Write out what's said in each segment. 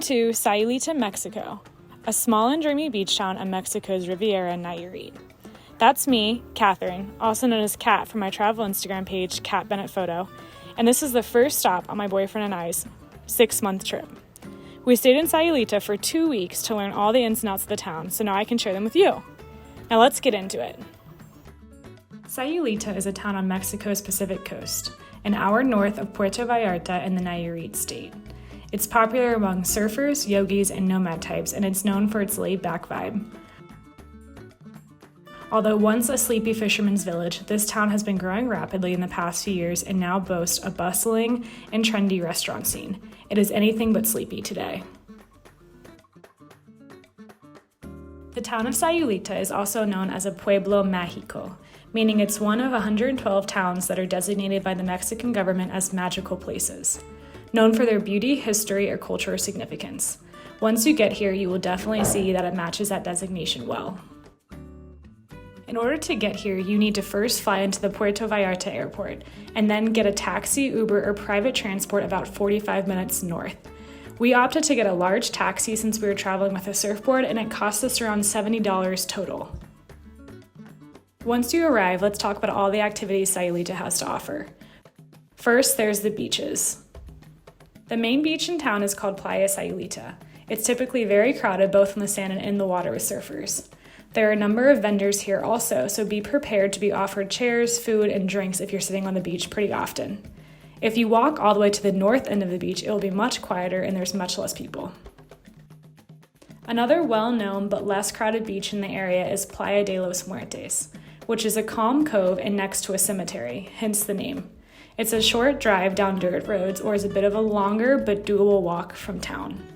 to Sayulita, Mexico, a small and dreamy beach town on Mexico's Riviera, Nayarit. That's me, Catherine, also known as Kat from my travel Instagram page, Kat Bennett Photo, and this is the first stop on my boyfriend and I's 6-month trip. We stayed in Sayulita for 2 weeks to learn all the ins and outs of the town, so now I can share them with you. Now let's get into it. Sayulita is a town on Mexico's Pacific coast, an hour north of Puerto Vallarta in the Nayarit state. It's popular among surfers, yogis, and nomad types, and it's known for its laid-back vibe. Although once a sleepy fisherman's village, this town has been growing rapidly in the past few years and now boasts a bustling and trendy restaurant scene. It is anything but sleepy today. The town of Sayulita is also known as a Pueblo Mágico, meaning it's one of 112 towns that are designated by the Mexican government as magical places, known for their beauty, history, or cultural significance. Once you get here, you will definitely see that it matches that designation well. In order to get here, you need to first fly into the Puerto Vallarta airport and then get a taxi, Uber, or private transport about 45 minutes north. We opted to get a large taxi since we were traveling with a surfboard, and it cost us around $70 total. Once you arrive, let's talk about all the activities Sayulita has to offer. First, there's the beaches. The main beach in town is called Playa Sayulita. It's typically very crowded both on the sand and in the water with surfers. There are a number of vendors here also, so be prepared to be offered chairs, food, and drinks if you're sitting on the beach pretty often. If you walk all the way to the north end of the beach, it will be much quieter and there's much less people. Another well-known but less crowded beach in the area is Playa de los Muertes, which is a calm cove and next to a cemetery, hence the name. It's a short drive down dirt roads or is a bit of a longer but doable walk from town.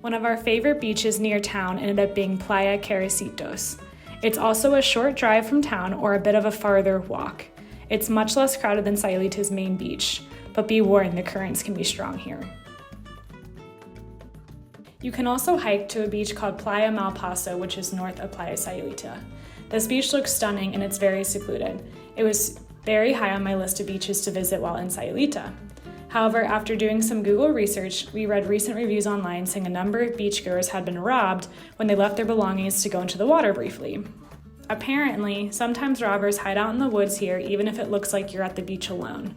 One of our favorite beaches near town ended up being Playa Caricitos. It's also a short drive from town or a bit of a farther walk. It's much less crowded than Sayulita's main beach, but be warned, the currents can be strong here. You can also hike to a beach called Playa Malpaso, which is north of Playa Sayulita. This beach looks stunning and it's very secluded. It was very high on my list of beaches to visit while in Sayulita. However, after doing some Google research, we read recent reviews online saying a number of beachgoers had been robbed when they left their belongings to go into the water briefly. Apparently, sometimes robbers hide out in the woods here even if it looks like you're at the beach alone.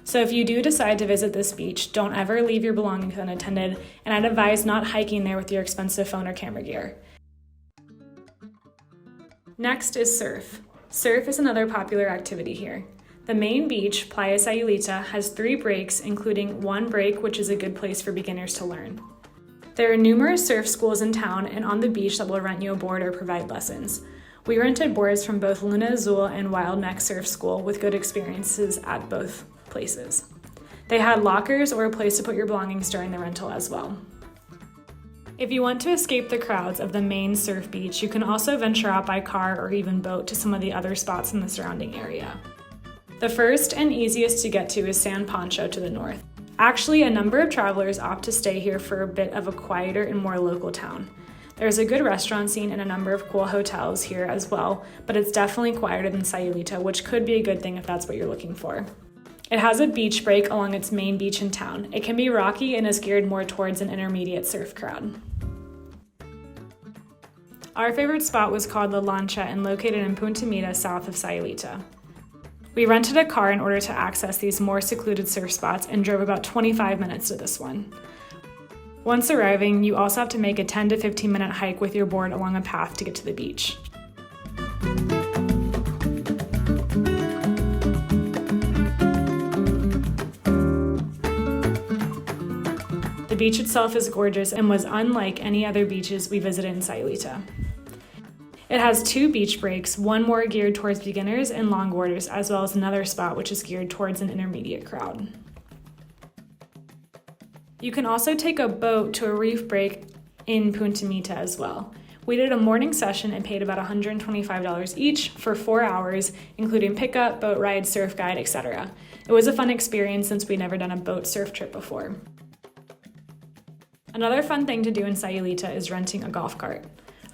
So if you do decide to visit this beach, don't ever leave your belongings unattended, and I'd advise not hiking there with your expensive phone or camera gear. Next is surf. Surf is another popular activity here. The main beach, Playa Sayulita, has 3 breaks, including one break, which is a good place for beginners to learn. There are numerous surf schools in town and on the beach that will rent you a board or provide lessons. We rented boards from both Luna Azul and Wild Neck Surf School with good experiences at both places. They had lockers or a place to put your belongings during the rental as well. If you want to escape the crowds of the main surf beach, you can also venture out by car or even boat to some of the other spots in the surrounding area. The first and easiest to get to is San Pancho to the north. Actually, a number of travelers opt to stay here for a bit of a quieter and more local town. There's a good restaurant scene and a number of cool hotels here as well, but it's definitely quieter than Sayulita, which could be a good thing if that's what you're looking for. It has a beach break along its main beach in town. It can be rocky and is geared more towards an intermediate surf crowd. Our favorite spot was called La Lancha and located in Punta Mita, south of Sayulita. We rented a car in order to access these more secluded surf spots and drove about 25 minutes to this one. Once arriving, you also have to make a 10 to 15 minute hike with your board along a path to get to the beach. The beach itself is gorgeous and was unlike any other beaches we visited in Sayulita. It has 2 beach breaks, one more geared towards beginners and longboarders, as well as another spot which is geared towards an intermediate crowd. You can also take a boat to a reef break in Punta Mita as well. We did a morning session and paid about $125 each for 4 hours, including pickup, boat ride, surf guide, etc. It was a fun experience since we'd never done a boat surf trip before. Another fun thing to do in Sayulita is renting a golf cart.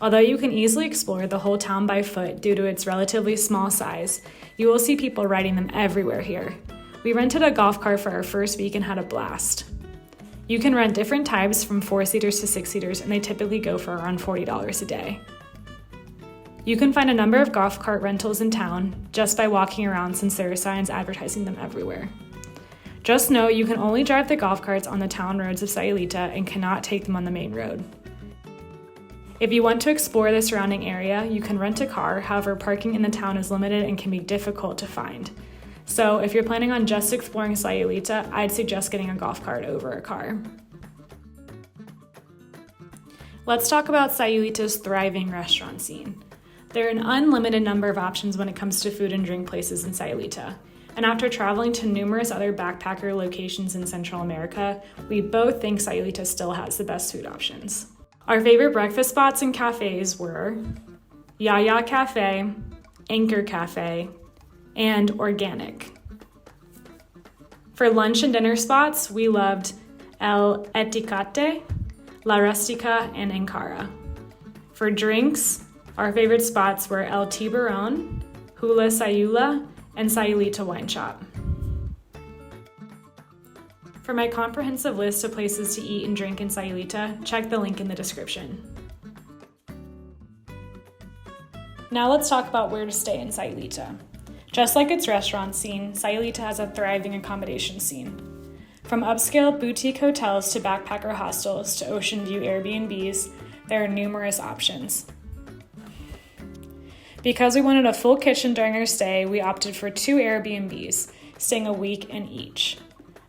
Although you can easily explore the whole town by foot due to its relatively small size, you will see people riding them everywhere here. We rented a golf cart for our first week and had a blast. You can rent different types from 4-seaters to 6-seaters, and they typically go for around $40 a day. You can find a number of golf cart rentals in town just by walking around since there are signs advertising them everywhere. Just know you can only drive the golf carts on the town roads of Sayulita and cannot take them on the main road. If you want to explore the surrounding area, you can rent a car, however parking in the town is limited and can be difficult to find. So if you're planning on just exploring Sayulita, I'd suggest getting a golf cart over a car. Let's talk about Sayulita's thriving restaurant scene. There are an unlimited number of options when it comes to food and drink places in Sayulita. And after traveling to numerous other backpacker locations in Central America, we both think Sayulita still has the best food options. Our favorite breakfast spots and cafes were Yaya Cafe, Anchor Cafe, and Organic. For lunch and dinner spots, we loved El Eticate, La Rustica, and Ankara. For drinks, our favorite spots were El Tiburon, Hula Sayula, and Sayulita Wine Shop. For my comprehensive list of places to eat and drink in Sayulita, check the link in the description. Now let's talk about where to stay in Sayulita. Just like its restaurant scene, Sayulita has a thriving accommodation scene. From upscale boutique hotels to backpacker hostels to ocean view Airbnbs, there are numerous options. Because we wanted a full kitchen during our stay, we opted for 2 Airbnbs, staying a week in each.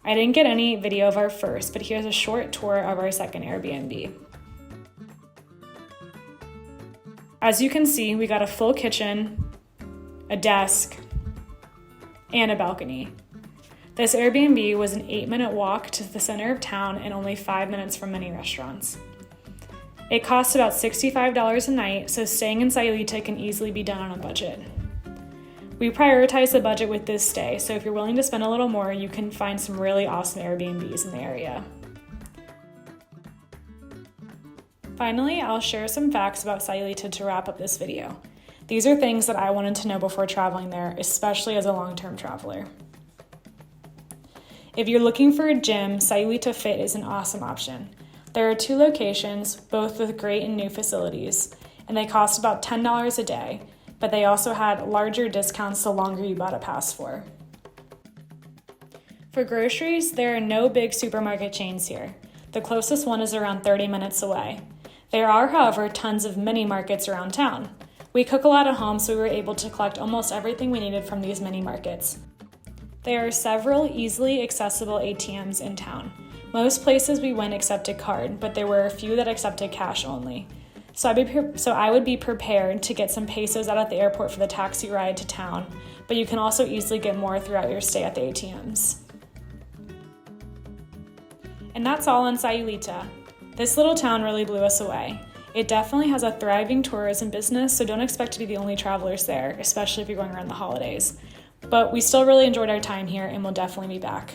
I didn't get any video of our first, but here's a short tour of our second Airbnb. As you can see, we got a full kitchen, a desk, and a balcony. This Airbnb was an 8-minute walk to the center of town and only 5 minutes from many restaurants. It costs about $65 a night, so staying in Sayulita can easily be done on a budget. We prioritize the budget with this stay, so if you're willing to spend a little more, you can find some really awesome Airbnbs in the area. Finally, I'll share some facts about Sayulita to wrap up this video. These are things that I wanted to know before traveling there, especially as a long-term traveler. If you're looking for a gym, Sayulita Fit is an awesome option. There are 2 locations, both with great and new facilities, and they cost about $10 a day, but they also had larger discounts the longer you bought a pass for. For groceries, there are no big supermarket chains here. The closest one is around 30 minutes away. There are, however, tons of mini markets around town. We cook a lot at home, so we were able to collect almost everything we needed from these mini markets. There are several easily accessible ATMs in town. Most places we went accepted card, but there were a few that accepted cash only. So I would be prepared to get some pesos out at the airport for the taxi ride to town, but you can also easily get more throughout your stay at the ATMs. And that's all on Sayulita. This little town really blew us away. It definitely has a thriving tourism business, so don't expect to be the only travelers there, especially if you're going around the holidays. But we still really enjoyed our time here and we'll definitely be back.